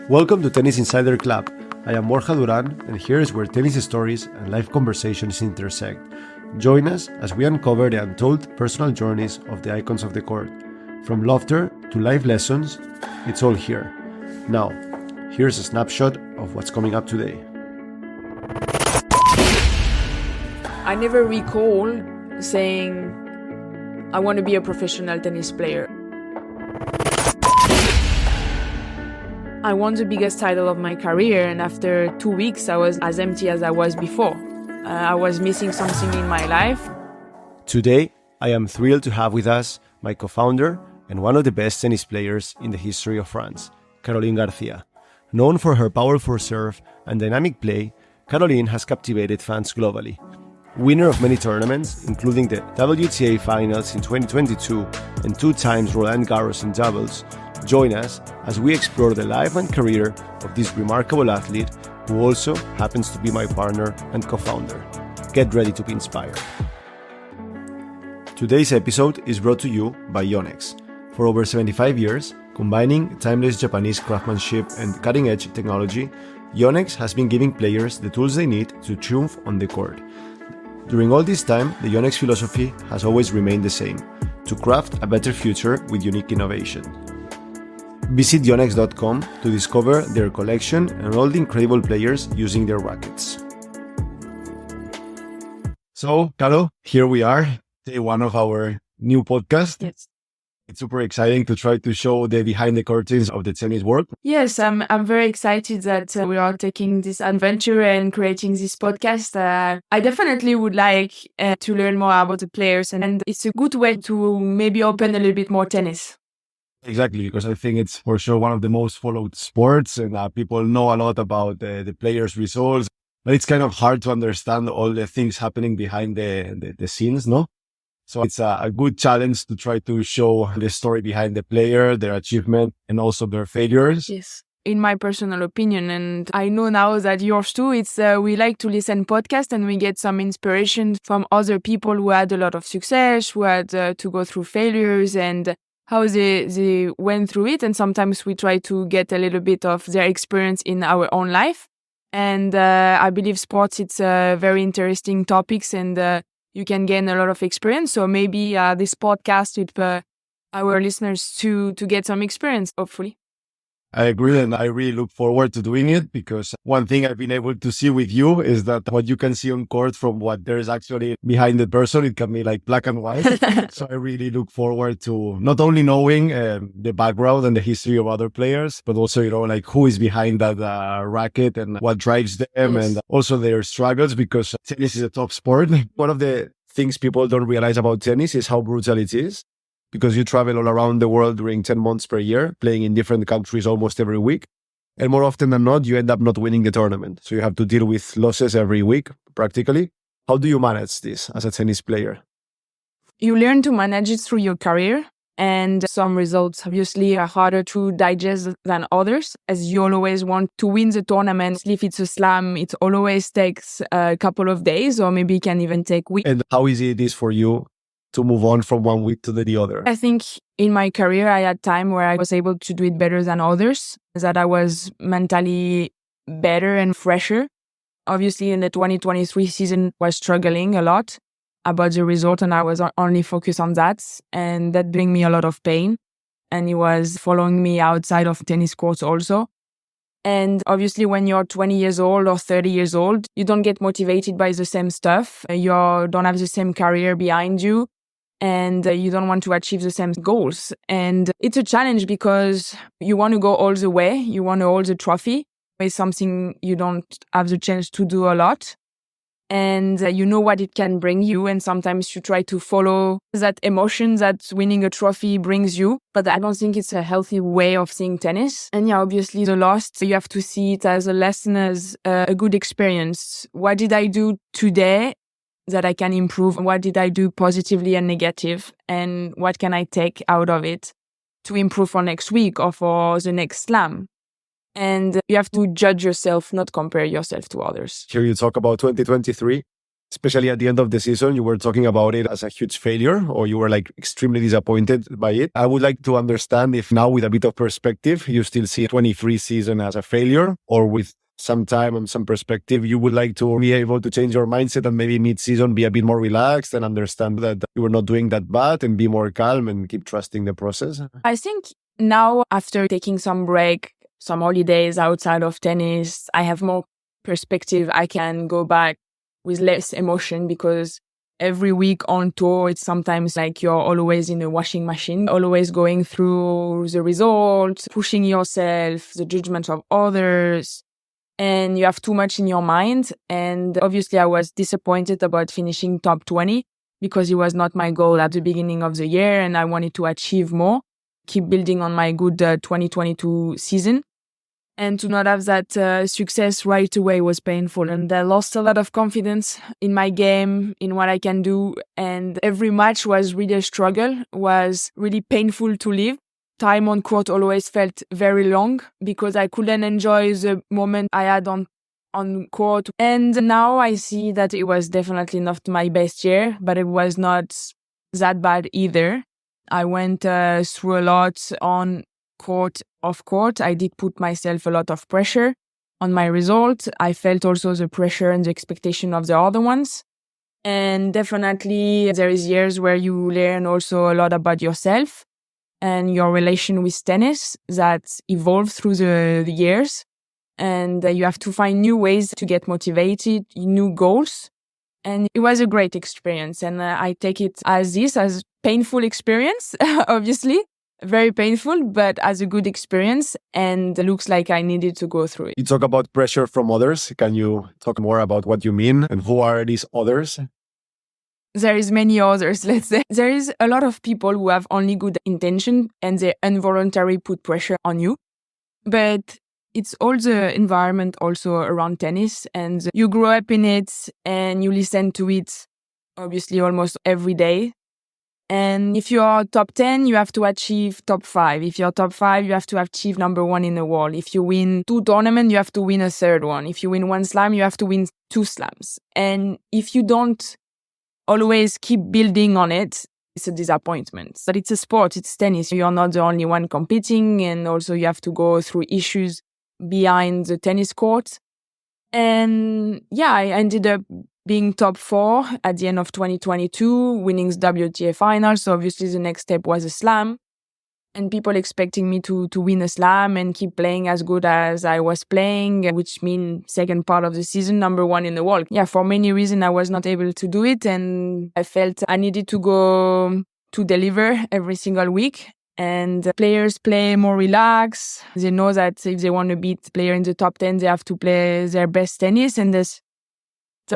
Welcome to Tennis Insider Club. I am Borja Duran, and here is where tennis stories and life conversations intersect. Join us as we uncover the untold personal journeys of the icons of the court. From laughter to life lessons, it's all here. Now, here's a snapshot of what's coming up today. I never recall saying, I want to be a professional tennis player. I won the biggest title of my career, and after 2 weeks, I was as empty as I was before. I was missing something in my life. Today, I am thrilled to have with us my co-founder and one of the best tennis players in the history of France, Caroline Garcia. Known for her powerful serve and dynamic play, Caroline has captivated fans globally. Winner of many tournaments, including the WTA finals in 2022 and 2 times Roland Garros in doubles, join us as we explore the life and career of this remarkable athlete who also happens to be my partner and co-founder. Get ready to be inspired. Today's episode is brought to you by Yonex. For over 75 years, combining timeless Japanese craftsmanship and cutting-edge technology, Yonex has been giving players the tools they need to triumph on the court. During all this time, the Yonex philosophy has always remained the same: to craft a better future with unique innovation. Visit yonex.com to discover their collection and all the incredible players using their rackets. So, Caro, here we are, day one of our new podcast. Yes. It's super exciting to try to show the behind the curtains of the tennis world. Yes, I'm very excited that we are taking this adventure and creating this podcast. I definitely would like to learn more about the players, and it's a good way to maybe open a little bit more tennis. Exactly, because I think it's for sure one of the most followed sports, and people know a lot about the players' results, but it's kind of hard to understand all the things happening behind the scenes, no? So it's a good challenge to try to show the story behind the player, their achievement, and also their failures. Yes. In my personal opinion, and I know now that yours too, it's we like to listen podcasts and we get some inspiration from other people who had a lot of success, who had to go through failures and how they went through it. And sometimes we try to get a little bit of their experience in our own life. And I believe sports, it's very interesting topics, and you can gain a lot of experience. So maybe this podcast with our listeners to get some experience, hopefully. I agree, and I really look forward to doing it, because one thing I've been able to see with you is that what you can see on court from what there is actually behind the person, it can be like black and white. So I really look forward to not only knowing the background and the history of other players, but also, like who is behind that racket and what drives them, yes, and also their struggles, because tennis is a top sport. One of the things people don't realize about tennis is how brutal it is, because you travel all around the world during 10 months per year, playing in different countries almost every week. And more often than not, you end up not winning the tournament. So you have to deal with losses every week, practically. How do you manage this as a tennis player? You learn to manage it through your career, and some results obviously are harder to digest than others, as you always want to win the tournament. If it's a slam, it always takes a couple of days, or maybe it can even take weeks. And how easy it is for you to move on from one week to the other? I think in my career, I had time where I was able to do it better than others, that I was mentally better and fresher. Obviously, in the 2023 season, I was struggling a lot about the result, and I was only focused on that, and that bring me a lot of pain. And it was following me outside of tennis courts also. And obviously, when you're 20 years old or 30 years old, you don't get motivated by the same stuff. You don't have the same career behind you, and you don't want to achieve the same goals. And it's a challenge because you want to go all the way. You want to hold the trophy. It's something you don't have the chance to do a lot. And you know what it can bring you. And sometimes you try to follow that emotion that winning a trophy brings you. But I don't think it's a healthy way of seeing tennis. And yeah, obviously the loss, you have to see it as a lesson, as a good experience. What did I do today that I can improve? What did I do positively and negative? And what can I take out of it to improve for next week or for the next slam? And you have to judge yourself, not compare yourself to others. Here you talk about 2023. especially at the end of the season, you were talking about it as a huge failure, or you were like extremely disappointed by it. I would like to understand if now, with a bit of perspective, you still see 23 season as a failure, or with some time and some perspective, you would like to be able to change your mindset and maybe mid-season be a bit more relaxed and understand that you were not doing that bad and be more calm and keep trusting the process? I think now, after taking some break, some holidays outside of tennis, I have more perspective. I can go back with less emotion, because every week on tour, it's sometimes like you're always in a washing machine, always going through the results, pushing yourself, the judgment of others, and you have too much in your mind. And obviously I was disappointed about finishing top 20, because it was not my goal at the beginning of the year, and I wanted to achieve more, keep building on my good 2022 season. And to not have that success right away was painful. And I lost a lot of confidence in my game, in what I can do. And every match was really a struggle, was really painful to live. Time on court always felt very long, because I couldn't enjoy the moment I had on court. And now I see that it was definitely not my best year, but it was not that bad either. I went through a lot on court, off court. I did put myself a lot of pressure on my result. I felt also the pressure and the expectation of the other ones. And definitely there is years where you learn also a lot about yourself and your relation with tennis that evolved through the years. And you have to find new ways to get motivated, new goals. And it was a great experience. And I take it as painful experience, obviously. Very painful, but as a good experience, and it looks like I needed to go through it. You talk about pressure from others. Can you talk more about what you mean and who are these others? There is many others, let's say. There is a lot of people who have only good intention and they involuntarily put pressure on you. But it's all the environment also around tennis, and you grow up in it and you listen to it obviously almost every day. And if you're top 10, you have to achieve top 5. If you're top 5, you have to achieve number 1 in the world. If you win 2 tournaments, you have to win a third one. If you win 1 slam, you have to win 2 slams. And if you don't always keep building on it, it's a disappointment. But it's a sport, it's tennis. You're not the only one competing, and also you have to go through issues behind the tennis court. And yeah, I ended up being top 4 at the end of 2022, winning the WTA final. So obviously the next step was a slam. And people expecting me to win a slam and keep playing as good as I was playing, which means second part of the season, number 1 in the world. Yeah, for many reasons I was not able to do it. And I felt I needed to go to deliver every single week. And players play more relaxed. They know that if they want to beat player in the top 10, they have to play their best tennis. And they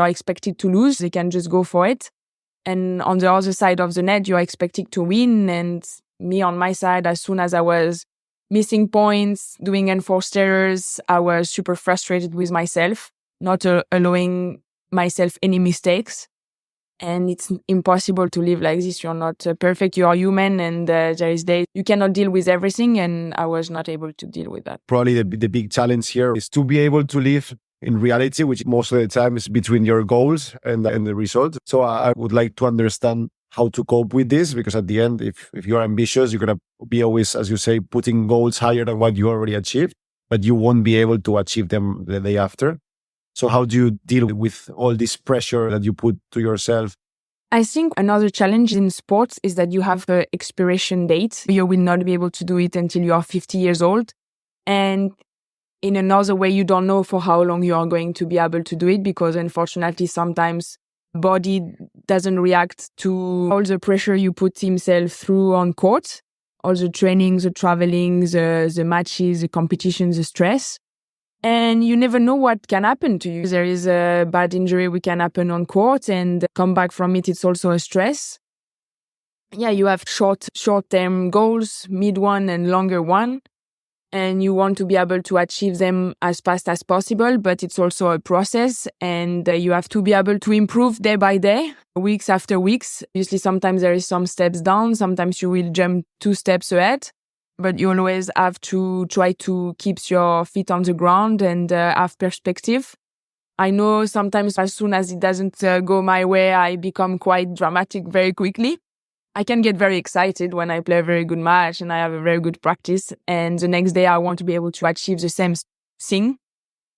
are expected to lose. They can just go for it. And on the other side of the net, you are expected to win. And me on my side, as soon as I was missing points, doing enforced errors, I was super frustrated with myself, not allowing myself any mistakes. And it's impossible to live like this. You're not perfect. You are human, and there is days you cannot deal with everything. And I was not able to deal with that. Probably the big challenge here is to be able to live in reality, which most of the time is between your goals and the result. So I would like to understand how to cope with this, because at the end, if you're ambitious, you're going to be always, as you say, putting goals higher than what you already achieved, but you won't be able to achieve them the day after. So how do you deal with all this pressure that you put to yourself? I think another challenge in sports is that you have an expiration date. You will not be able to do it until you are 50 years old. And in another way, you don't know for how long you are going to be able to do it, because unfortunately, sometimes body doesn't react to all the pressure you put himself through on court, all the training, the traveling, the matches, the competitions, the stress. And you never know what can happen to you. There is a bad injury which can happen on court, and come back from it, it's also a stress. Yeah, you have short-term goals, mid one and longer one. And you want to be able to achieve them as fast as possible, but it's also a process, and you have to be able to improve day by day, weeks after weeks. Obviously, sometimes there is some steps down, sometimes you will jump 2 steps ahead, but you always have to try to keep your feet on the ground and have perspective. I know sometimes as soon as it doesn't go my way, I become quite dramatic very quickly. I can get very excited when I play a very good match and I have a very good practice. And the next day I want to be able to achieve the same thing.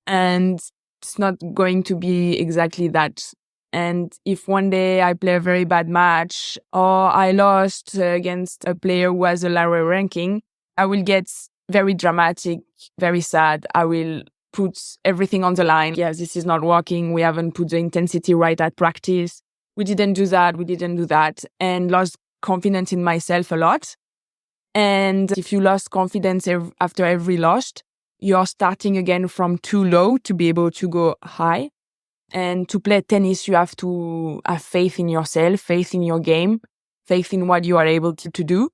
And it's not going to be exactly that. And if one day I play a very bad match or I lost against a player who has a lower ranking, I will get very dramatic, very sad. I will put everything on the line. Yes, this is not working. We haven't put the intensity right at practice. We didn't do that. We didn't do that. And lost confidence in myself a lot. And if you lost confidence after every loss, you're starting again from too low to be able to go high. And to play tennis, you have to have faith in yourself, faith in your game, faith in what you are able to do.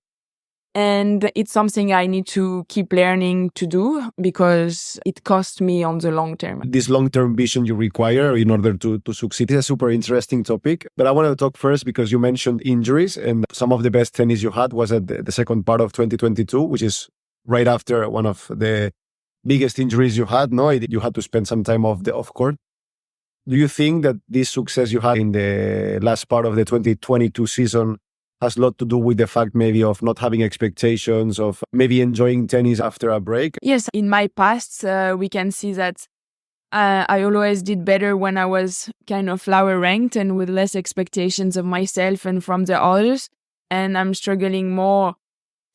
And it's something I need to keep learning to do because it costs me on the long term. This long-term vision you require in order to succeed is a super interesting topic. But I want to talk first because you mentioned injuries, and some of the best tennis you had was at the second part of 2022, which is right after one of the biggest injuries you had. No, you had to spend some time off court. Do you think that this success you had in the last part of the 2022 season has a lot to do with the fact maybe of not having expectations, of maybe enjoying tennis after a break? Yes, in my past, we can see that I always did better when I was kind of lower ranked and with less expectations of myself and from the others. And I'm struggling more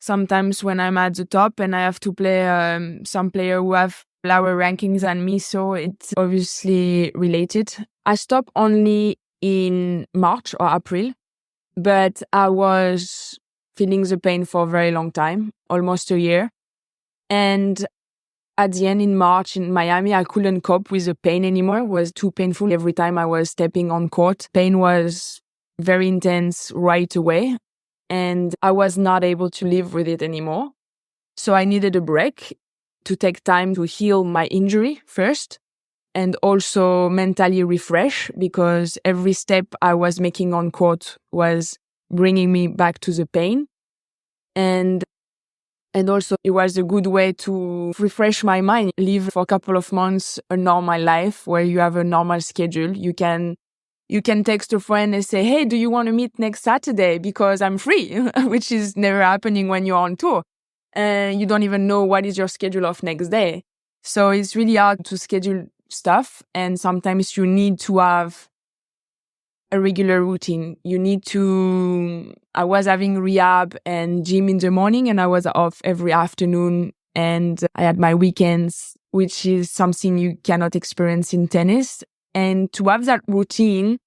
sometimes when I'm at the top and I have to play some player who have lower rankings than me. So it's obviously related. I stopped only in March or April. But I was feeling the pain for a very long time, almost a year. And at the end in March in Miami, I couldn't cope with the pain anymore. It was too painful every time I was stepping on court. Pain was very intense right away. And I was not able to live with it anymore. So I needed a break to take time to heal my injury first. And also mentally refresh because every step I was making on court was bringing me back to the pain. And also it was a good way to refresh my mind, live for a couple of months a normal life where you have a normal schedule. You can text a friend and say, hey, do you want to meet next Saturday? Because I'm free, which is never happening when you're on tour. And you don't even know what is your schedule of next day. So it's really hard to schedule stuff, and sometimes you need to have a regular routine. I was having rehab and gym in the morning and I was off every afternoon, and I had my weekends, which is something you cannot experience in tennis. And to have that routine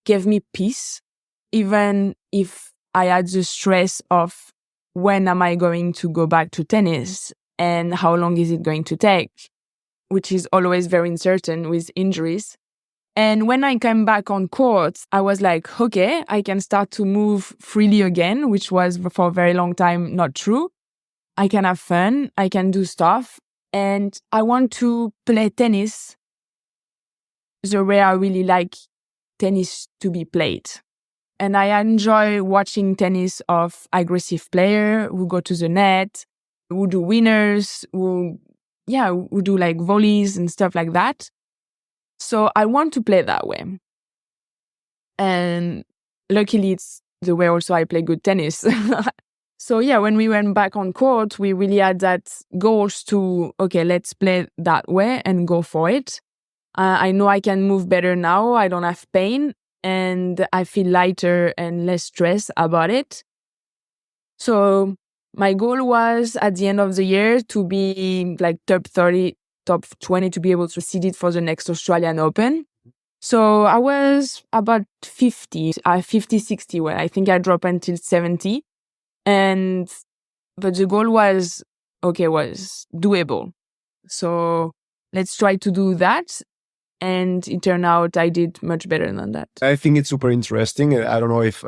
gave me peace, even if I had the stress of when am I going to go back to tennis and how long is it going to take, which is always very uncertain with injuries. And when I came back on court, I was like, okay, I can start to move freely again, which was for a very long time not true. I can have fun, I can do stuff, and I want to play tennis the way I really like tennis to be played. And I enjoy watching tennis of aggressive players who go to the net, who do winners, who do like volleys and stuff like that. So I want to play that way. And luckily it's the way also I play good tennis. So yeah, when we went back on court, we really had that goals to, okay, let's play that way and go for it. I know I can move better now. I don't have pain and I feel lighter and less stressed about it. So my goal was at the end of the year to be like top 30, top 20 to be able to seed it for the next Australian Open. So I was about 50, 60, well, I think I dropped until 70. But the goal was doable. So let's try to do that. And it turned out I did much better than that. I think it's super interesting. I don't know if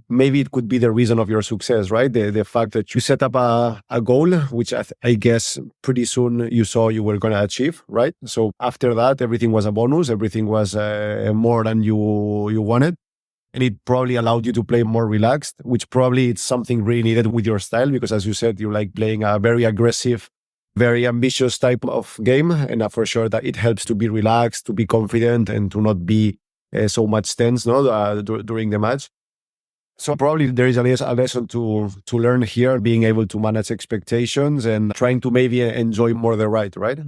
maybe it could be the reason of your success, right? The fact that you set up a goal, which I guess pretty soon you saw you were going to achieve, right? So after that, everything was a bonus. Everything was more than you wanted. And it probably allowed you to play more relaxed, which probably it's something really needed with your style, because as you said, you like playing a very aggressive very ambitious type of game. And for sure that it helps to be relaxed, to be confident, and to not be so much tense during the match. So probably there is a lesson to learn here, being able to manage expectations and trying to maybe enjoy more the ride, right?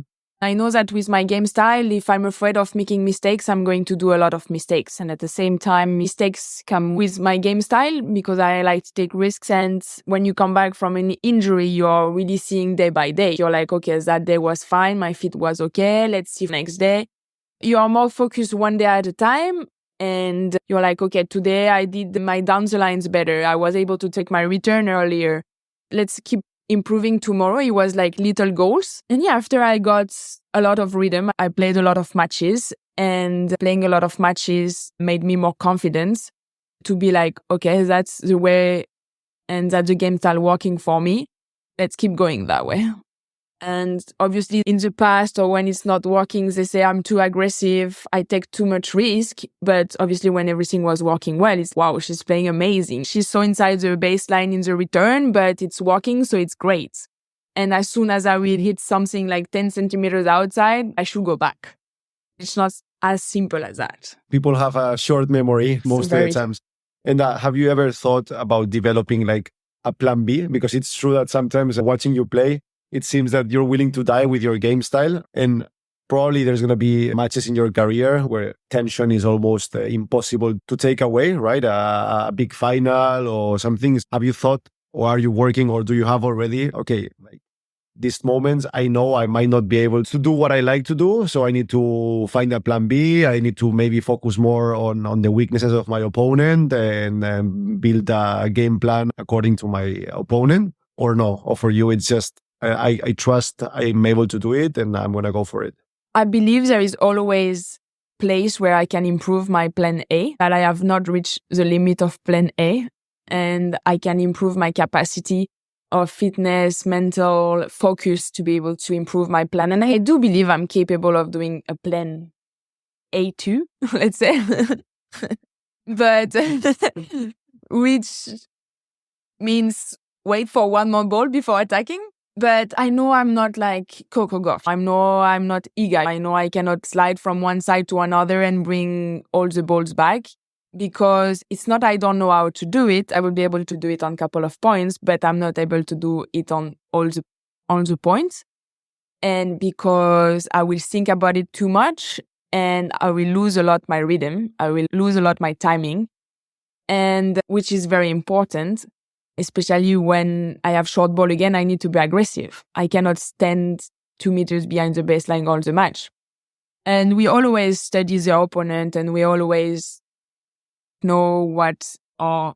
I know that with my game style, if I'm afraid of making mistakes, I'm going to do a lot of mistakes. And at the same time, mistakes come with my game style because I like to take risks. And when you come back from an injury, you're really seeing day by day. You're like, okay, that day was fine. My feet was okay. Let's see next day. You are more focused one day at a time. And you're like, okay, today I did my down the lines better. I was able to take my return earlier. Let's keep improving tomorrow. It was like little goals. And yeah, after I got a lot of rhythm, I played a lot of matches, and playing a lot of matches made me more confident to be like, okay, that's the way and that's the game style working for me. Let's keep going that way. And obviously in the past or when it's not working, they say I'm too aggressive, I take too much risk. But obviously when everything was working well, it's wow, she's playing amazing. She's so inside the baseline in the return, but it's working, so it's great. And as soon as I will hit something like 10 centimeters outside, I should go back. It's not as simple as that. People have a short memory most of the times. And have you ever thought about developing like a plan B? Because it's true that sometimes watching you play, it seems that you're willing to die with your game style. And probably there's going to be matches in your career where tension is almost impossible to take away, right? A big final or something. Have you thought, or are you working, or do you have already, okay, like these moments, I know I might not be able to do what I like to do. So I need to find a plan B. I need to maybe focus more on the weaknesses of my opponent and build a game plan according to my opponent, or no? Or for you, it's just, I trust I'm able to do it and I'm going to go for it. I believe there is always place where I can improve my plan A, that I have not reached the limit of plan A, and I can improve my capacity of fitness, mental focus to be able to improve my plan. And I do believe I'm capable of doing a plan A too, let's say. But which means wait for one more ball before attacking. But I know I'm not like Coco Gauff. I know I'm not Iga. I know I cannot slide from one side to another and bring all the balls back, because it's not I don't know how to do it. I will be able to do it on a couple of points, but I'm not able to do it on all the points. And because I will think about it too much and I will lose a lot my rhythm. I will lose a lot my timing, and which is very important. Especially when I have short ball again, I need to be aggressive. I cannot stand 2 meters behind the baseline all the match. And we always study the opponent and we always know what are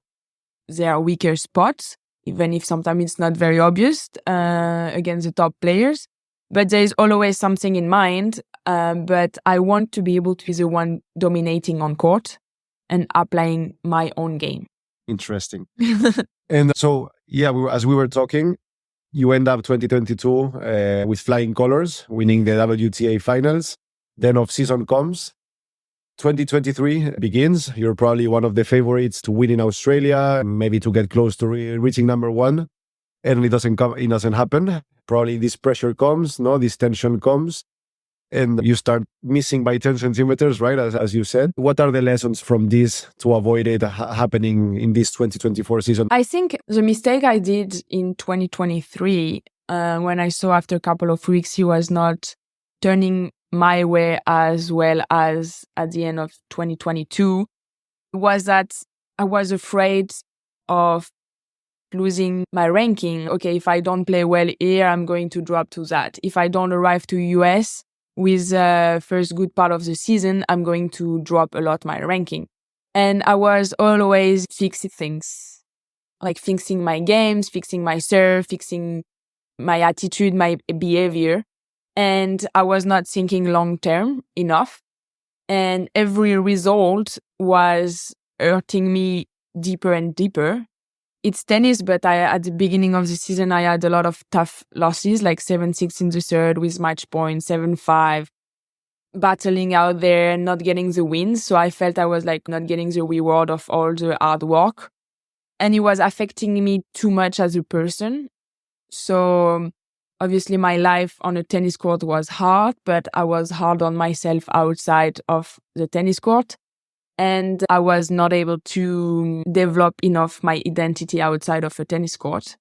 their weaker spots, even if sometimes it's not very obvious against the top players. But there is always something in mind. But I want to be able to be the one dominating on court and applying my own game. Interesting. And so, yeah, as we were talking, you end up 2022 with flying colors, winning the WTA finals. Then off-season comes. 2023 begins. You're probably one of the favorites to win in Australia, maybe to get close to reaching number one. And it doesn't happen. Probably this pressure comes, this tension comes. And you start missing by 10 centimeters, right? As you said. What are the lessons from this to avoid it happening in this 2024 season? I think the mistake I did in 2023, when I saw after a couple of weeks he was not turning my way as well as at the end of 2022, was that I was afraid of losing my ranking. Okay, if I don't play well here, I'm going to drop to that. If I don't arrive to US with the first good part of the season, I'm going to drop a lot my ranking. And I was always fixing things, like fixing my games, fixing my serve, fixing my attitude, my behavior. And I was not thinking long-term enough. And every result was hurting me deeper and deeper. It's tennis, but at the beginning of the season, I had a lot of tough losses, like 7-6 in the third with match point, 7-5, battling out there and not getting the wins. So I felt I was like not getting the reward of all the hard work. And it was affecting me too much as a person. So Obviously, my life on a tennis court was hard, but I was hard on myself outside of the tennis court. And I was not able to develop enough my identity outside of a tennis court.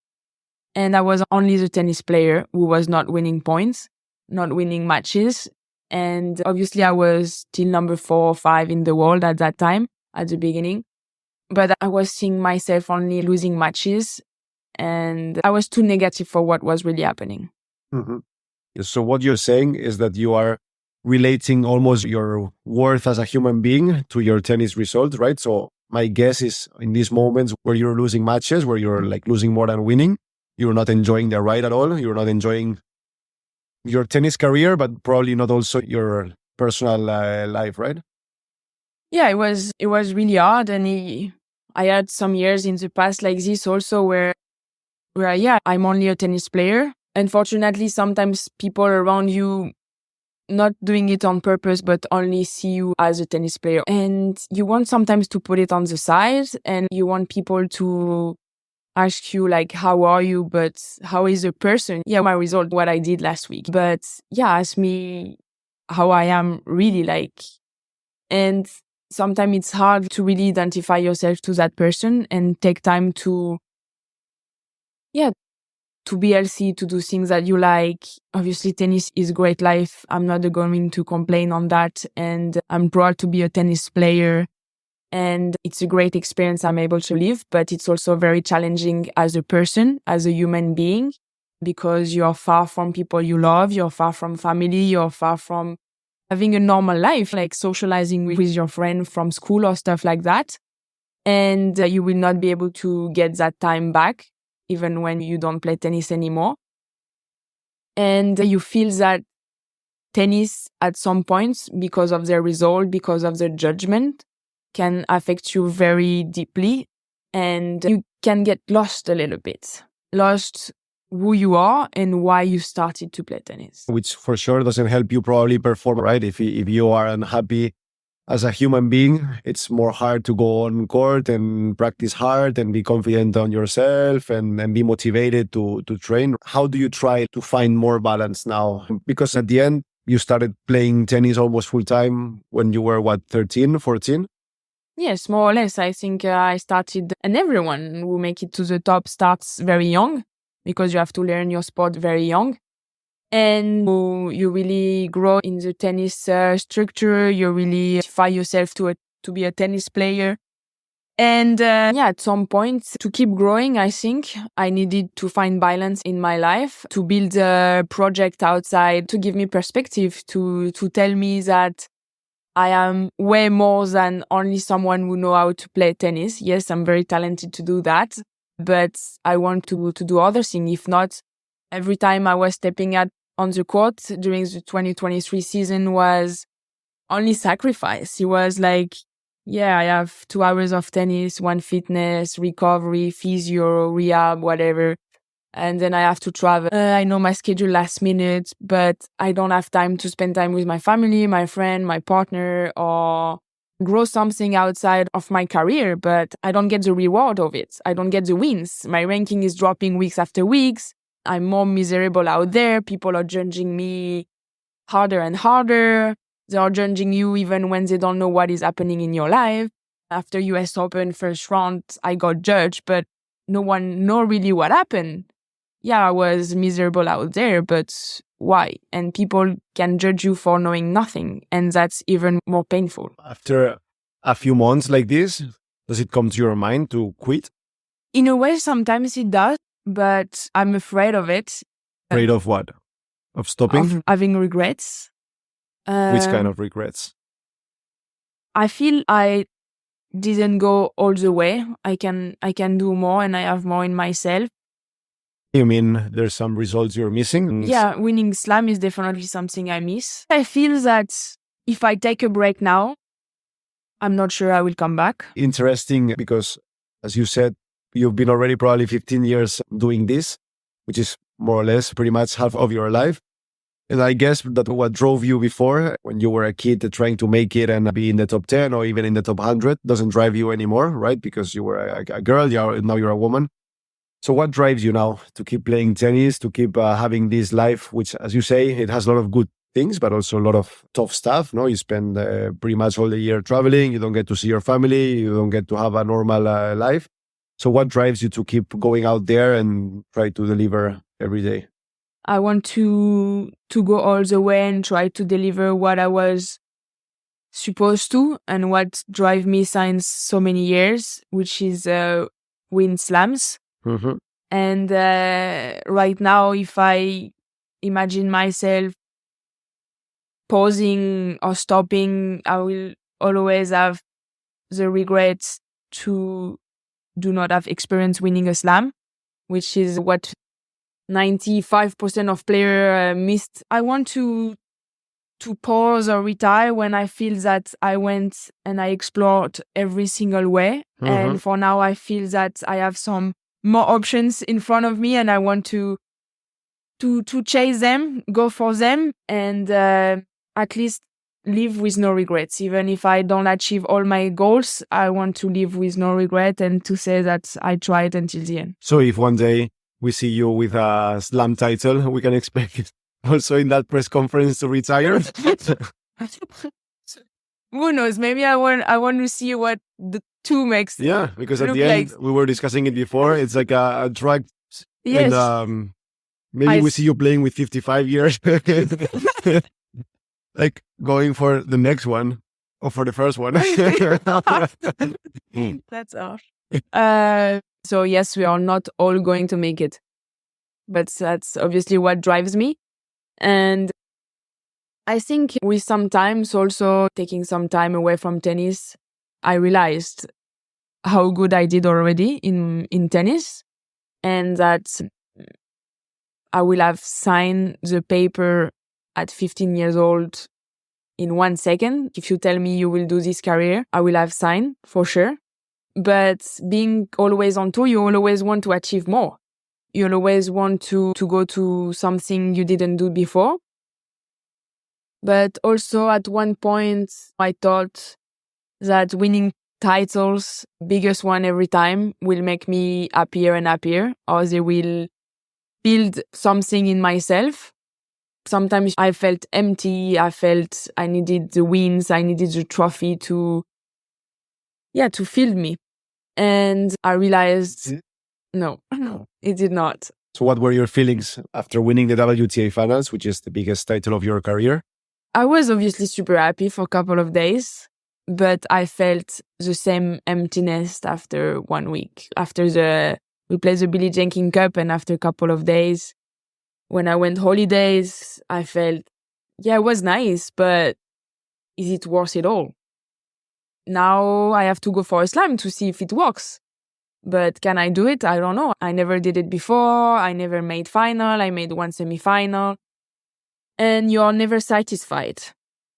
And I was only the tennis player who was not winning points, not winning matches. And obviously, I was still number 4 or 5 in the world at that time, at the beginning. But I was seeing myself only losing matches. And I was too negative for what was really happening. Mhm. So what you're saying is that you are relating almost your worth as a human being to your tennis results, right? So my guess is in these moments where you're losing matches, where you're like losing more than winning, you're not enjoying the ride at all. You're not enjoying your tennis career, but probably not also your personal life, right? Yeah, it was really hard. And I had some years in the past like this also where I'm only a tennis player. Unfortunately, sometimes people around you not doing it on purpose, but only see you as a tennis player. And you want sometimes to put it on the side and you want people to ask you like, how are you? But how is a person? Yeah, my result, what I did last week. But yeah, ask me how I am really like. And sometimes it's hard to really identify yourself to that person and take time to be healthy, to do things that you like. Obviously, tennis is great life. I'm not going to complain on that. And I'm proud to be a tennis player. And it's a great experience I'm able to live, but it's also very challenging as a person, as a human being, because you're far from people you love, you're far from family, you're far from having a normal life, like socializing with your friend from school or stuff like that. And you will not be able to get that time back, even when you don't play tennis anymore. And you feel that tennis at some points, because of their result, because of their judgment, can affect you very deeply. And you can get lost a little bit, lost who you are and why you started to play tennis. Which for sure doesn't help you probably perform, right? If you are unhappy as a human being, it's more hard to go on court and practice hard and be confident on yourself and be motivated to train. How do you try to find more balance now? Because at the end, you started playing tennis almost full time when you were, 13, 14? Yes, more or less. I think I started, and everyone who make it to the top starts very young because you have to learn your sport very young. And you really grow in the tennis structure. You really find yourself to be a tennis player. And at some point, to keep growing, I think I needed to find balance in my life, to build a project outside, to give me perspective, to tell me that I am way more than only someone who know how to play tennis. Yes, I'm very talented to do that, but I want to do other things. If not, every time I was stepping out on the court during the 2023 season was only sacrifice. It was like, I have 2 hours of tennis, 1 fitness, recovery, physio, rehab, whatever. And then I have to travel. I know my schedule last minute, but I don't have time to spend time with my family, my friend, my partner, or grow something outside of my career, but I don't get the reward of it. I don't get the wins. My ranking is dropping weeks after weeks. I'm more miserable out there. People are judging me harder and harder. They are judging you even when they don't know what is happening in your life. After US Open first round, I got judged, but no one know really what happened. Yeah, I was miserable out there, but why? And people can judge you for knowing nothing, and that's even more painful. After a few months like this, does it come to your mind to quit? In a way, sometimes it does, but I'm afraid of it. Afraid of what? Of stopping? Of having regrets. Which kind of regrets? I feel I didn't go all the way. I can do more, and I have more in myself. You mean there's some results you're missing? Yeah, winning slam is definitely something I miss. I feel that if I take a break now, I'm not sure I will come back. Interesting, because as you said, you've been already probably 15 years doing this, which is more or less pretty much half of your life. And I guess that what drove you before, when you were a kid trying to make it and be in the top 10 or even in the top 100, doesn't drive you anymore, right? Because you were a girl, now you're a woman. So what drives you now to keep playing tennis, to keep having this life, which, as you say, it has a lot of good things, but also a lot of tough stuff. No, you spend pretty much all the year traveling. You don't get to see your family. You don't get to have a normal life. So what drives you to keep going out there and try to deliver every day? I want to go all the way and try to deliver what I was supposed to and what drive me since so many years, which is win slams. Mm-hmm. And right now, if I imagine myself pausing or stopping, I will always have the regrets to do not have experience winning a slam, which is what 95% of players missed. I want to pause or retire when I feel that I went and I explored every single way. Mm-hmm. And for now, I feel that I have some more options in front of me, and I want to chase them, go for them, and at least live with no regrets. Even if I don't achieve all my goals, I want to live with no regret and to say that I tried until the end. So if one day we see you with a slam title, we can expect it also in that press conference to retire. Who knows? Maybe I want to see what the two makes. Yeah, because at look the end, like. we were discussing it before. It's like a drug. Yes. And maybe we see you playing with 55 years. Like going for the next one or for the first one. That's harsh. So yes, we are not all going to make it. But that's obviously what drives me. And I think with sometimes also taking some time away from tennis, I realized how good I did already in tennis, and that I will have signed the paper at 15 years old in 1 second. If you tell me you will do this career, I will have signed for sure. But being always on tour, you always want to achieve more. You'll always want to go to something you didn't do before. But also at one point, I thought that winning titles, biggest one every time, will make me happier and happier, or they will build something in myself. Sometimes I felt empty. I felt I needed the wins. I needed the trophy to fill me. And I realized, no, it did not. So what were your feelings after winning the WTA finals, which is the biggest title of your career? I was obviously super happy for a couple of days, but I felt the same emptiness after 1 week. We played the Billie Jean King Cup, and after a couple of days, when I went holidays, I felt, it was nice, but is it worth it all? Now I have to go for a slam to see if it works. But can I do it? I don't know. I never did it before. I never made final. I made one semi-final. And you're never satisfied.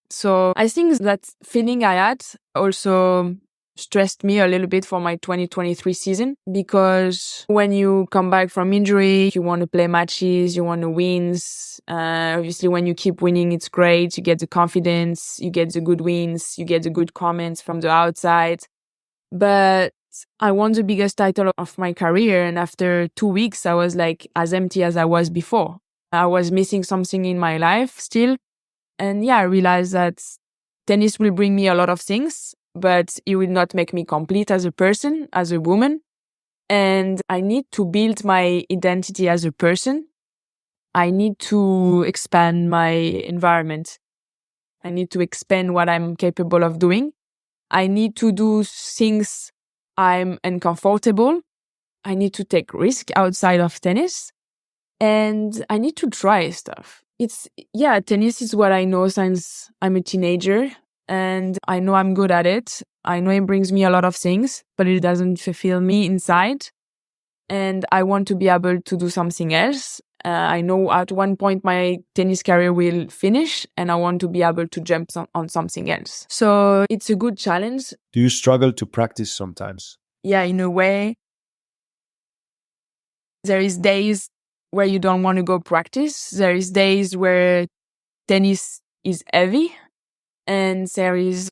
So I think that feeling I had also stressed me a little bit for my 2023 season, because when you come back from injury, you want to play matches, you want to win. Obviously, when you keep winning, it's great. You get the confidence, you get the good wins, you get the good comments from the outside. But I won the biggest title of my career, and after 2 weeks, I was like as empty as I was before. I was missing something in my life still. And I realized that tennis will bring me a lot of things, but it will not make me complete as a person, as a woman. And I need to build my identity as a person. I need to expand my environment. I need to expand what I'm capable of doing. I need to do things I'm uncomfortable. I need to take risk outside of tennis. And I need to try stuff. Tennis is what I know since I'm a teenager. And I know I'm good at it. I know it brings me a lot of things, but it doesn't fulfill me inside. And I want to be able to do something else. I know at one point my tennis career will finish, and I want to be able to jump on something else. So it's a good challenge. Do you struggle to practice sometimes? Yeah, in a way. There is days where you don't want to go practice. There is days where tennis is heavy. And there is,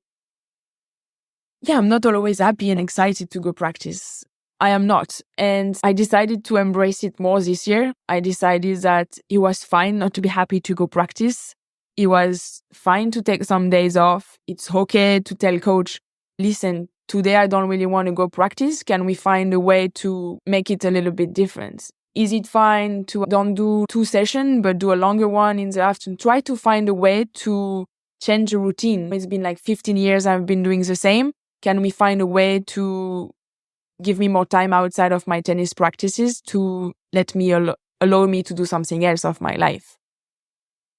I'm not always happy and excited to go practice. I am not. And I decided to embrace it more this year. I decided that it was fine not to be happy to go practice. It was fine to take some days off. It's okay to tell coach, listen, today I don't really want to go practice. Can we find a way to make it a little bit different? Is it fine to don't do 2 sessions, but do a longer one in the afternoon? Try to find a way to change the routine. It's been like 15 years I've been doing the same. Can we find a way to give me more time outside of my tennis practices to let me allow me to do something else of my life?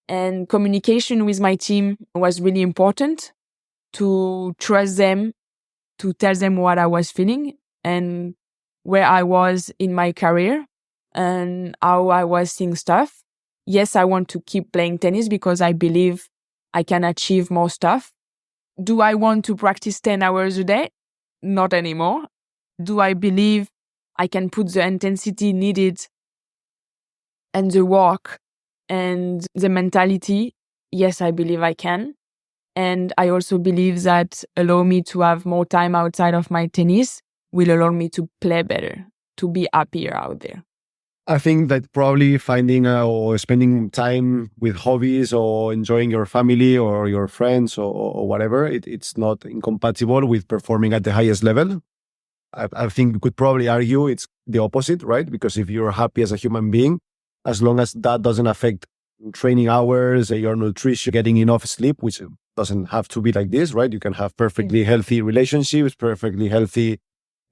And communication with my team was really important, to trust them, to tell them what I was feeling and where I was in my career and how I was seeing stuff. Yes, I want to keep playing tennis because I believe I can achieve more stuff. Do I want to practice 10 hours a day? Not anymore. Do I believe I can put the intensity needed and the work and the mentality? Yes, I believe I can. And I also believe that allow me to have more time outside of my tennis will allow me to play better, to be happier out there. I think that probably finding or spending time with hobbies or enjoying your family or your friends or whatever, it's not incompatible with performing at the highest level. I think we could probably argue it's the opposite, right? Because if you're happy as a human being, as long as that doesn't affect training hours, your nutrition, getting enough sleep, which doesn't have to be like this, right? You can have perfectly healthy relationships, perfectly healthy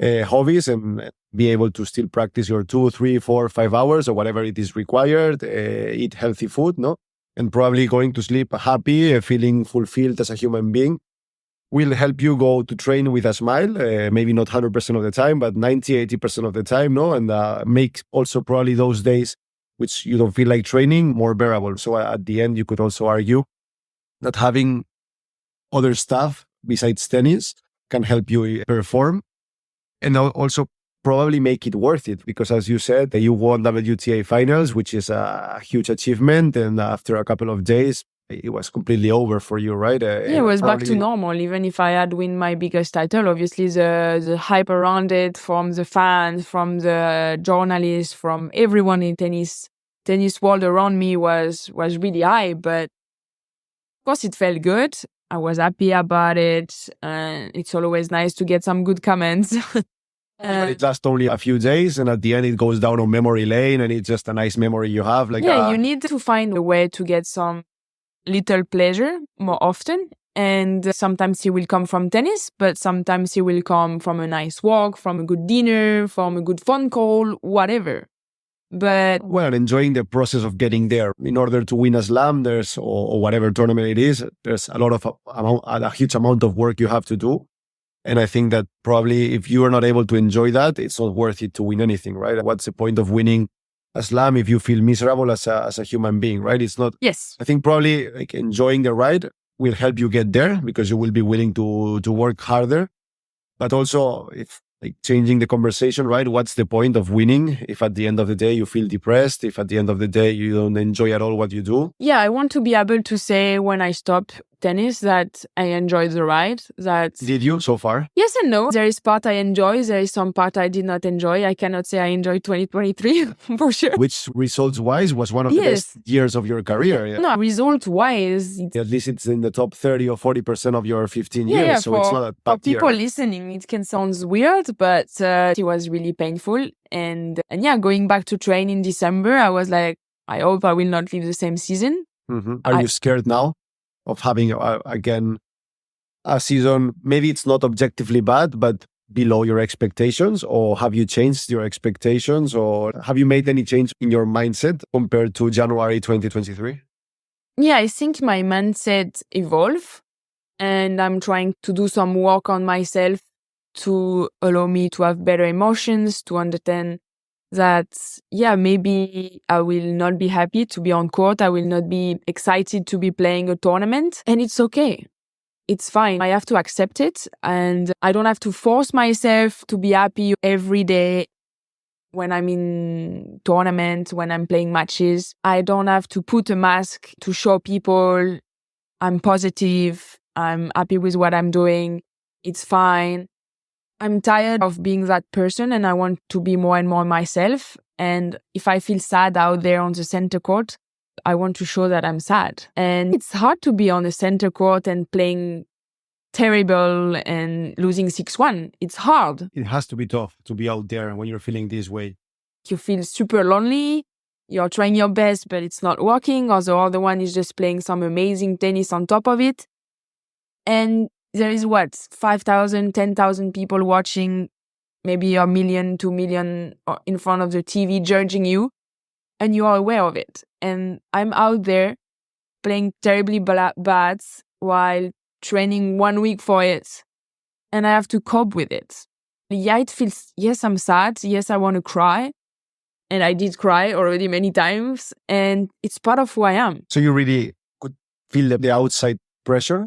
hobbies, and be able to still practice your 2, 3, 4, 5 hours or whatever it is required, eat healthy food, no? And probably going to sleep happy, feeling fulfilled as a human being will help you go to train with a smile, maybe not 100% of the time, but 90, 80% of the time, no? And make also probably those days which you don't feel like training more bearable. So at the end, you could also argue that having other stuff besides tennis can help you perform and also probably make it worth it. Because as you said, you won WTA finals, which is a huge achievement. And after a couple of days, it was completely over for you, right? Yeah, it was back to normal. Even if I had win my biggest title, obviously the hype around it from the fans, from the journalists, from everyone in tennis world around me was really high. But of course, it felt good. I was happy about it. And it's always nice to get some good comments. But it lasts only a few days, and at the end, it goes down on memory lane, and it's just a nice memory you have. Like, yeah, you need to find a way to get some little pleasure more often. And sometimes it will come from tennis, but sometimes it will come from a nice walk, from a good dinner, from a good phone call, whatever. But well, enjoying the process of getting there. In order to win a slam, there's or whatever tournament it is, there's a lot of a huge amount of work you have to do. And I think that probably if you are not able to enjoy that, it's not worth it to win anything, right? What's the point of winning a slam if you feel miserable as a human being, right? It's not. yes, I think probably like enjoying the ride will help you get there because you will be willing to work harder. But also, if like changing the conversation, right? What's the point of winning if at the end of the day you feel depressed, if at the end of the day you don't enjoy at all what you do? Yeah, I want to be able to say when I stop tennis that I enjoyed the ride. That Did you so far? yes and no. There is part I enjoy. There is some part I did not enjoy. I cannot say I enjoyed 2023 for sure. Which results-wise was one of the Yes. best years of your career. Yeah. No, result-wise, At least it's in the top 30 or 40% of your 15 yeah, years. So it's not a for bad year. people listening, it can sound weird, but it was really painful. And yeah, going back to train in December, I was like, I hope I will not live the same season. Are you scared now of having, again, a season, maybe it's not objectively bad, but below your expectations? Or have you changed your expectations? Or have you made any change in your mindset compared to January 2023? Yeah, I think my mindset evolved, and I'm trying to do some work on myself to allow me to have better emotions, to understand that, yeah, maybe I will not be happy to be on court. I will not be excited to be playing a tournament, and it's okay. It's fine. I have to accept it, and I don't have to force myself to be happy every day when I'm in tournament, when I'm playing matches. I don't have to put a mask to show people I'm positive, I'm happy with what I'm doing. It's fine. I'm tired of being that person and I want to be more and more myself. And if I feel sad out there on the center court, I want to show that I'm sad. And it's hard to be on the center court and playing terrible and losing 6-1. It's hard. It has to be tough to be out there when you're feeling this way. You feel super lonely. You're trying your best, but it's not working. Or the other one is just playing some amazing tennis on top of it. And there is 5,000, 10,000 people watching, maybe 1 million, 2 million in front of the TV judging you. And you are aware of it. And I'm out there playing terribly bad while training 1 week for it. And I have to cope with it. Yeah, it feels, yes, I'm sad. Yes, I want to cry. And I did cry already many times. And it's part of who I am. So you really could feel the outside pressure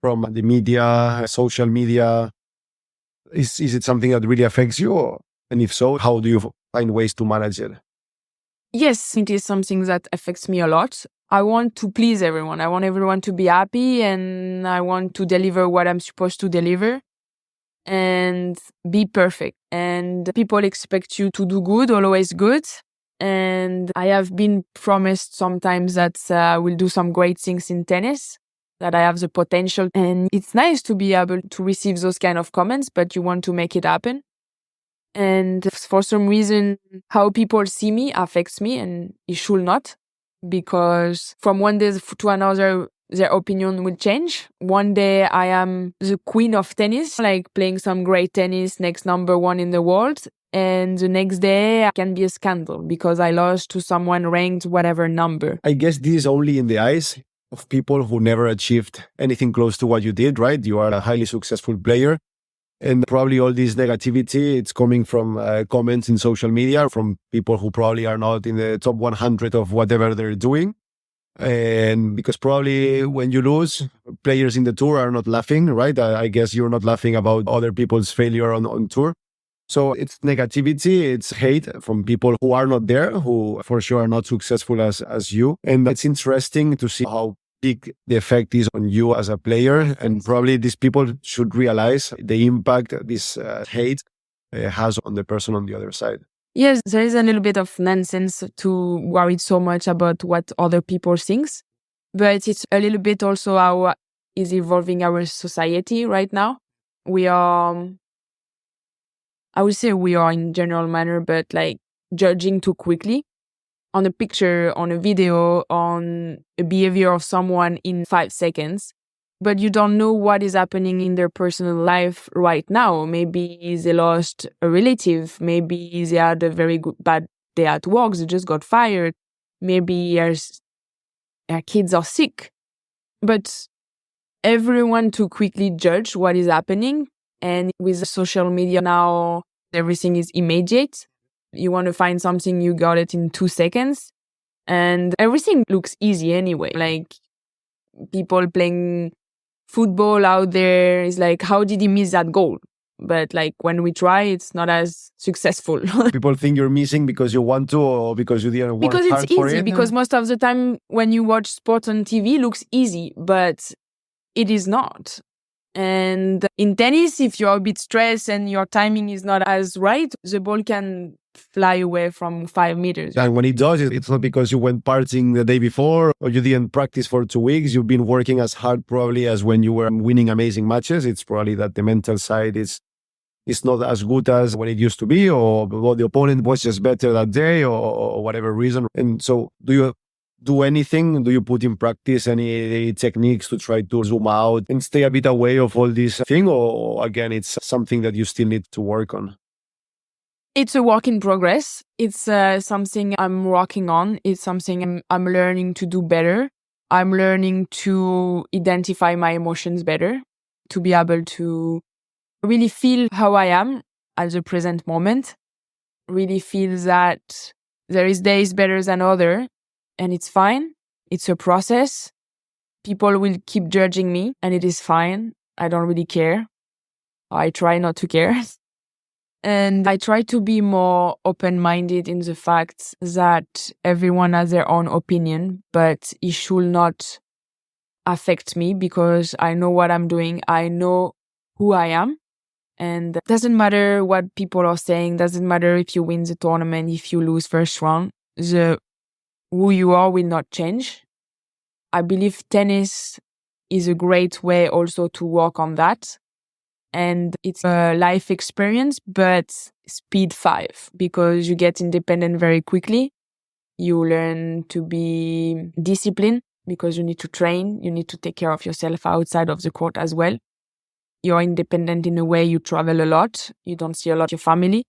from the media, social media. Is it something that really affects you? And if so, how do you find ways to manage it? Yes, it is something that affects me a lot. I want to please everyone. I want everyone to be happy and I want to deliver what I'm supposed to deliver and be perfect. And people expect you to do good, always good. And I have been promised sometimes that I will do some great things in tennis, that I have the potential. And it's nice to be able to receive those kind of comments, but you want to make it happen. And for some reason, how people see me affects me, and it should not, because from one day to another, their opinion will change. One day I am the queen of tennis, like playing some great tennis, next number 1 in the world. And the next day I can be a scandal because I lost to someone ranked whatever number. I guess this is only in the eyes of people who never achieved anything close to what you did, right? You are a highly successful player. And probably all this negativity, it's coming from comments in social media from people who probably are not in the top 100 of whatever they're doing. And because probably when you lose, players in the tour are not laughing, right? I guess you're not laughing about other people's failure on tour. So it's negativity, it's hate from people who are not there, who for sure are not successful as you. And it's interesting to see how big the effect is on you as a player. And probably these people should realize the impact this hate has on the person on the other side. Yes, there is a little bit of nonsense to worry so much about what other people think. But it's a little bit also how is evolving our society right now. We are, I would say we are in general manner, but like judging too quickly on a picture, on a video, on a behavior of someone in 5 seconds. But you don't know what is happening in their personal life right now. Maybe they lost a relative. Maybe they had a very bad day at work. They just got fired. Maybe their kids are sick. But everyone too quickly judge what is happening. And with social media now, everything is immediate. You want to find something, you got it in 2 seconds. And everything looks easy anyway. Like people playing football out there is like, how did he miss that goal? But like when we try, it's not as successful. People think you're missing because you want to or because you didn't work because hard it's for easy. it. Because most of the time when you watch sports on TV, it looks easy, but it is not. And in tennis, if you're a bit stressed and your timing is not as right, the ball can fly away from 5 meters. And when it does, it's not because you went partying the day before or you didn't practice for 2 weeks. You've been working as hard probably as when you were winning amazing matches. It's probably that the mental side is not as good as when it used to be, or the opponent was just better that day or whatever reason. And so do you do anything? Do you put in practice any techniques to try to zoom out and stay a bit away of all this thing? Or again, it's something that you still need to work on? It's a work in progress. It's something I'm working on. It's something I'm learning to do better. I'm learning to identify my emotions better, to be able to really feel how I am at the present moment, really feel that there is days better than other, and it's fine. It's a process. People will keep judging me, and it is fine. I don't really care. I try not to care. And I try to be more open-minded in the fact that everyone has their own opinion, but it should not affect me because I know what I'm doing. I know who I am. And it doesn't matter what people are saying, doesn't matter if you win the tournament, if you lose first round, who you are will not change. I believe tennis is a great way also to work on that. And it's a life experience, but speed 5, because you get independent very quickly. You learn to be disciplined because you need to train. You need to take care of yourself outside of the court as well. You're independent in a way, you travel a lot. You don't see a lot of your family.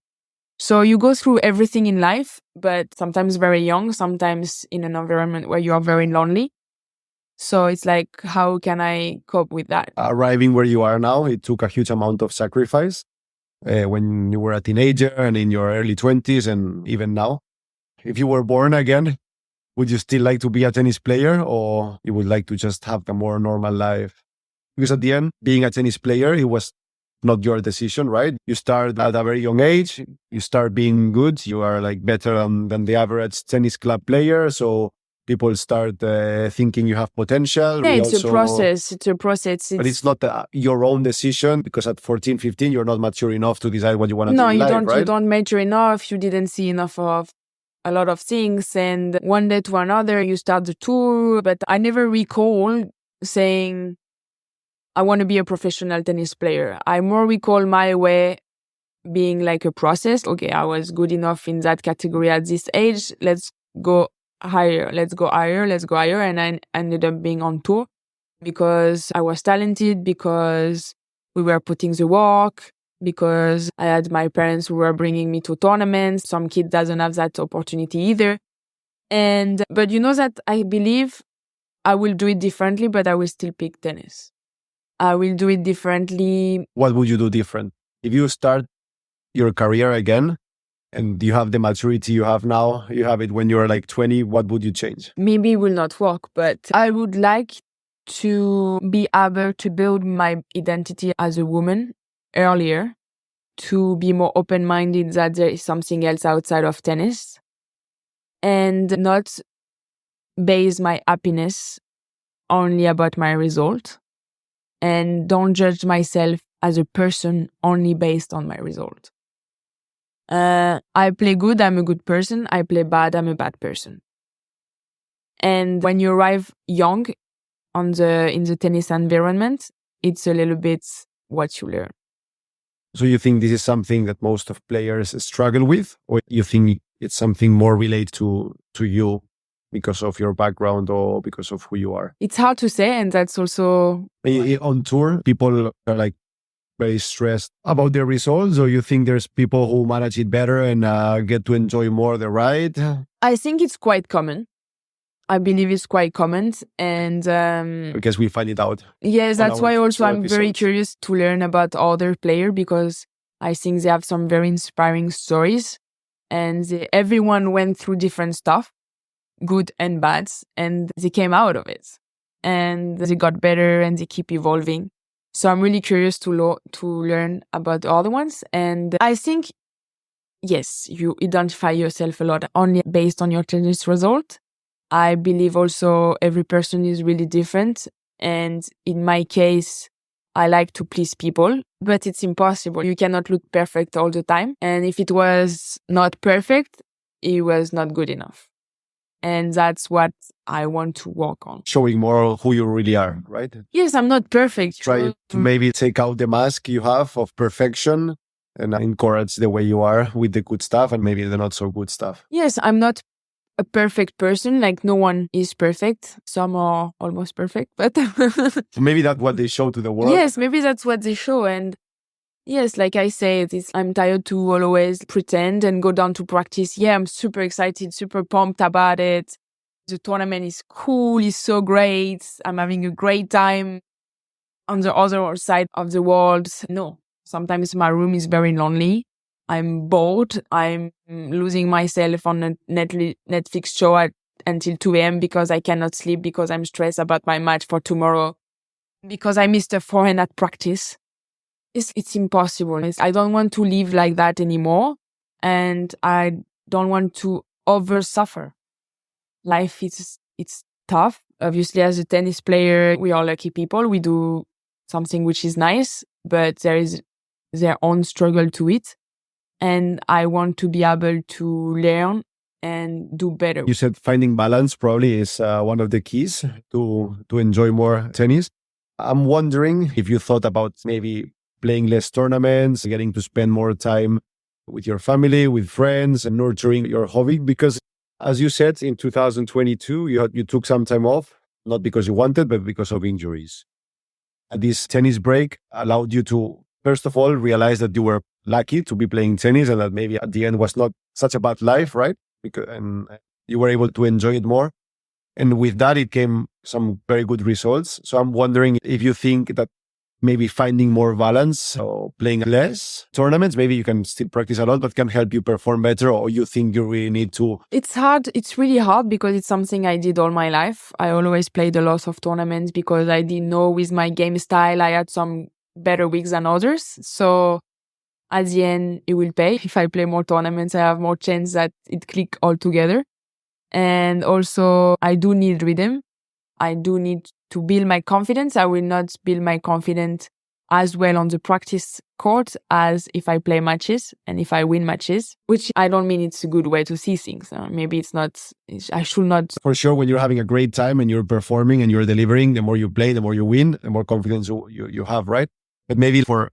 So you go through everything in life, but sometimes very young, sometimes in an environment where you are very lonely. So it's like, how can I cope with that? Arriving where you are now, it took a huge amount of sacrifice when you were a teenager and in your early 20s and even now. If you were born again, would you still like to be a tennis player, or you would like to just have a more normal life? Because at the end, being a tennis player, it was not your decision, right? You start at a very young age, you start being good, you are like better than the average tennis club player. So people start thinking you have potential. Yeah, it's a process. But it's not your own decision, because at 14, 15, you're not mature enough to decide what you want to do in life, right? You don't mature enough. You didn't see enough of a lot of things. And one day to another, you start the tour. But I never recall saying, I want to be a professional tennis player. I more recall my way being like a process. Okay, I was good enough in that category at this age. Let's go higher. Let's go higher. Let's go higher. And I ended up being on tour because I was talented, because we were putting the work, because I had my parents who were bringing me to tournaments. Some kid doesn't have that opportunity either. But you know that I believe I will do it differently, but I will still pick tennis. I will do it differently. What would you do different? If you start your career again and you have the maturity you have now, you have it when you're like 20, what would you change? Maybe it will not work, but I would like to be able to build my identity as a woman earlier, to be more open-minded that there is something else outside of tennis, and not base my happiness only about my result, and don't judge myself as a person only based on my result. I play good, I'm a good person. I play bad, I'm a bad person. And when you arrive young in the tennis environment, it's a little bit what you learn. So you think this is something that most of players struggle with, or you think it's something more related to you because of your background or because of who you are? It's hard to say, and that's also... On tour, people are like very stressed about their results, or you think there's people who manage it better and get to enjoy more the ride? I think it's quite common. I believe it's quite common, and because we find it out. Yes, that's why also I'm very curious to learn about other players, because I think they have some very inspiring stories, and everyone went through different stuff, good and bad, and they came out of it, and they got better, and they keep evolving. So I'm really curious to learn about the other ones, and I think, yes, you identify yourself a lot only based on your tennis result. I believe also every person is really different. And in my case, I like to please people, but it's impossible. You cannot look perfect all the time. And if it was not perfect, it was not good enough. And that's what I want to work on. Showing more who you really are, right? Yes, I'm not perfect. Try to maybe take out the mask you have of perfection and encourage the way you are with the good stuff and maybe the not so good stuff. Yes, I'm not a perfect person. Like, no one is perfect. Some are almost perfect, but maybe that's what they show to the world. Yes, maybe that's what they show. And yes, like I say, I'm tired to always pretend and go down to practice. Yeah, I'm super excited, super pumped about it. The tournament is cool, it's so great. I'm having a great time. On the other side of the world, no. Sometimes my room is very lonely. I'm bored. I'm losing myself on a Netflix show until 2 a.m. because I cannot sleep, because I'm stressed about my match for tomorrow, because I missed a forehand at practice. It's impossible. I don't want to live like that anymore, and I don't want to over-suffer. Life it's tough. Obviously, as a tennis player, we are lucky people. We do something which is nice, but there is their own struggle to it. And I want to be able to learn and do better. You said finding balance probably is one of the keys to enjoy more tennis. I'm wondering if you thought about maybe playing less tournaments, getting to spend more time with your family, with friends, and nurturing your hobby. Because as you said, in 2022, you took some time off, not because you wanted, but because of injuries. And this tennis break allowed you to, first of all, realize that you were lucky to be playing tennis and that maybe at the end was not such a bad life, right? And you were able to enjoy it more. And with that, it came some very good results. So I'm wondering if you think that maybe finding more balance or playing less tournaments, maybe you can still practice a lot, but can help you perform better, or you think you really need to? It's hard. It's really hard because it's something I did all my life. I always played a lot of tournaments because I didn't know with my game style, I had some better weeks than others. So at the end, it will pay. If I play more tournaments, I have more chance that it click all together. And also, I do need rhythm. I do need to build my confidence. I will not build my confidence as well on the practice court as if I play matches and if I win matches, which I don't mean it's a good way to see things. Maybe it's not, I should not. For sure, when you're having a great time and you're performing and you're delivering, the more you play, the more you win, the more confidence you have, right? But maybe for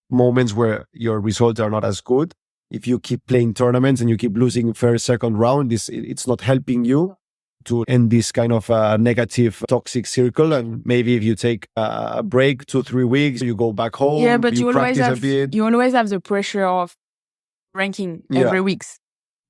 moments where your results are not as good, if you keep playing tournaments and you keep losing first, second round, it's not helping you to end this kind of negative, toxic circle. And maybe if you take a break, 2-3 weeks, you go back home. Yeah, but you always a bit. You always have the pressure of ranking every week.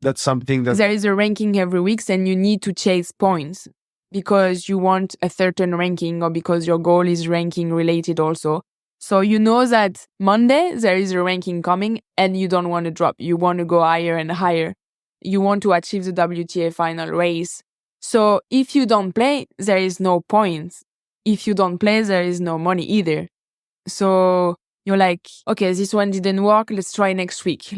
That's something that there is a ranking every week, and you need to chase points because you want a certain ranking or because your goal is ranking related also. So you know that Monday there is a ranking coming and you don't want to drop. You want to go higher and higher. You want to achieve the WTA final race. So if you don't play, there is no points. If you don't play, there is no money either. So you're like, okay, this one didn't work. Let's try next week.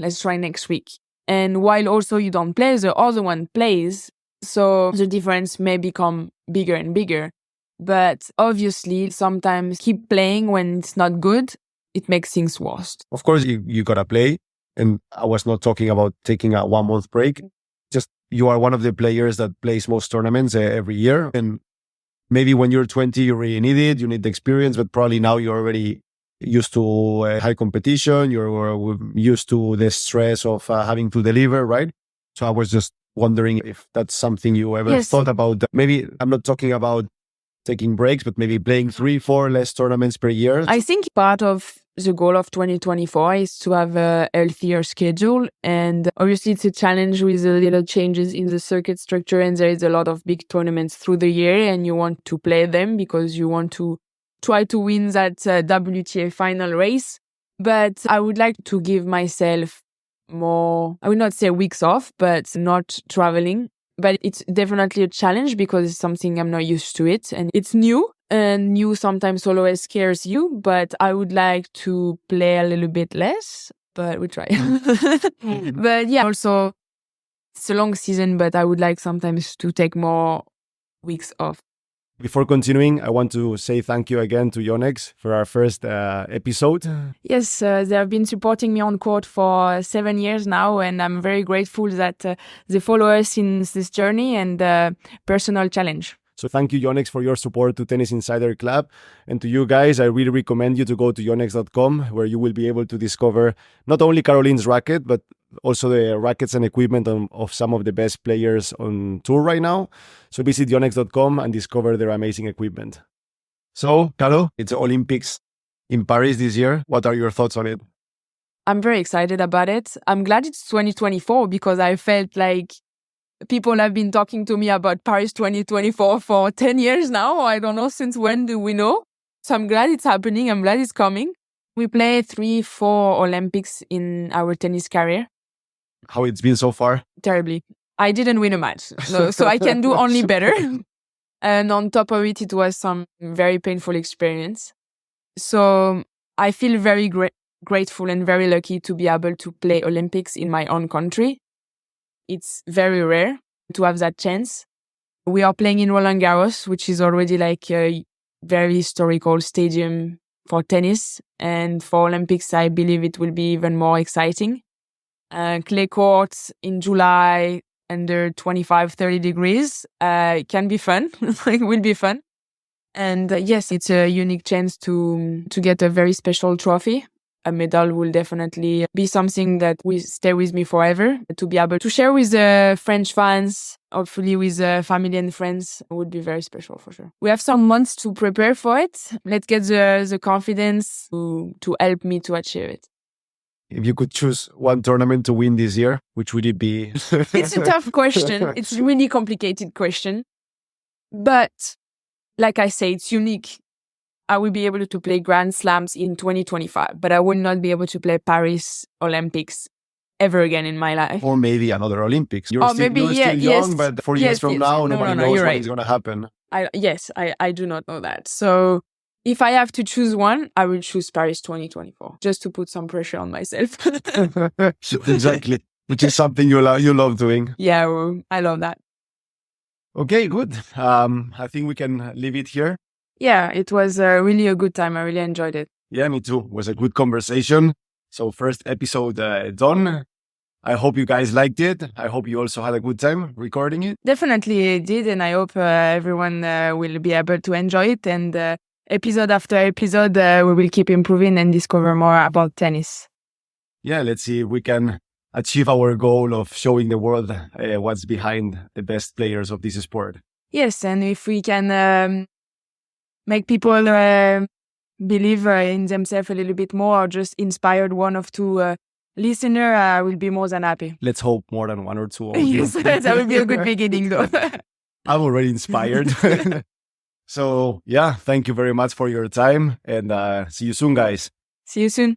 And while also you don't play, the other one plays. So the difference may become bigger and bigger. But obviously, sometimes keep playing when it's not good, it makes things worse. Of course, you got to play. And I was not talking about taking a 1 month break. Just you are one of the players that plays most tournaments every year. And maybe when you're 20, you really need it. You need the experience, but probably now you're already used to high competition. You're used to the stress of having to deliver, right? So I was just wondering if that's something you ever thought about. Maybe I'm not talking about taking breaks, but maybe playing 3-4 less tournaments per year. I think part of the goal of 2024 is to have a healthier schedule. And obviously it's a challenge with the little changes in the circuit structure. And there is a lot of big tournaments through the year and you want to play them because you want to try to win that WTA final race. But I would like to give myself more, I would not say weeks off, but not traveling. But it's definitely a challenge because it's something I'm not used to it. And it's new. And new sometimes always scares you. But I would like to play a little bit less. But we try. But yeah, also it's a long season. But I would like sometimes to take more weeks off. Before continuing, I want to say thank you again to Yonex for our first episode. Yes, they have been supporting me on court for 7 years now, and I'm very grateful that they follow us in this journey and personal challenge. So thank you, Yonex, for your support to Tennis Insider Club. And to you guys, I really recommend you to go to yonex.com, where you will be able to discover not only Caroline's racket, but also the rackets and equipment of some of the best players on tour right now. So visit yonex.com and discover their amazing equipment. So, Caro, it's the Olympics in Paris this year. What are your thoughts on it? I'm very excited about it. I'm glad it's 2024 because I felt like people have been talking to me about Paris 2024 for 10 years now. I don't know since when do we know. So I'm glad it's happening. I'm glad it's coming. We play 3-4 Olympics in our tennis career. How it's been so far? Terribly. I didn't win a match, so I can do only better. And on top of it, it was some very painful experience. So I feel very grateful and very lucky to be able to play Olympics in my own country. It's very rare to have that chance. We are playing in Roland Garros, which is already like a very historical stadium for tennis. And for Olympics, I believe it will be even more exciting. Clay courts in July under 25, 30 degrees. It can be fun. It will be fun. And yes, it's a unique chance to get a very special trophy. A medal will definitely be something that will stay with me forever. To be able to share with the French fans, hopefully with family and friends, would be very special for sure. We have some months to prepare for it. Let's get the confidence to help me to achieve it. If you could choose one tournament to win this year, which would it be? It's a tough question. It's a really complicated question. But like I say, it's unique. I will be able to play Grand Slams in 2025, but I will not be able to play Paris Olympics ever again in my life. Or maybe another Olympics. You're still young, but 4 years from now, nobody knows what is going to happen. I do not know that. So if I have to choose one, I will choose Paris 2024, just to put some pressure on myself. Exactly, which is something you love doing. Yeah, well, I love that. Okay, good. I think we can leave it here. Yeah, it was really a good time. I really enjoyed it. Yeah, me too. It was a good conversation. So first episode done. I hope you guys liked it. I hope you also had a good time recording it. Definitely did. And I hope everyone will be able to enjoy it. And episode after episode, we will keep improving and discover more about tennis. Yeah, let's see if we can achieve our goal of showing the world what's behind the best players of this sport. Yes, and if we can make people believe in themselves a little bit more, or just inspired one or two listeners, I will be more than happy. Let's hope more than one or two. Yes, that would be a good beginning though. I'm already inspired. So yeah, thank you very much for your time and see you soon, guys. See you soon.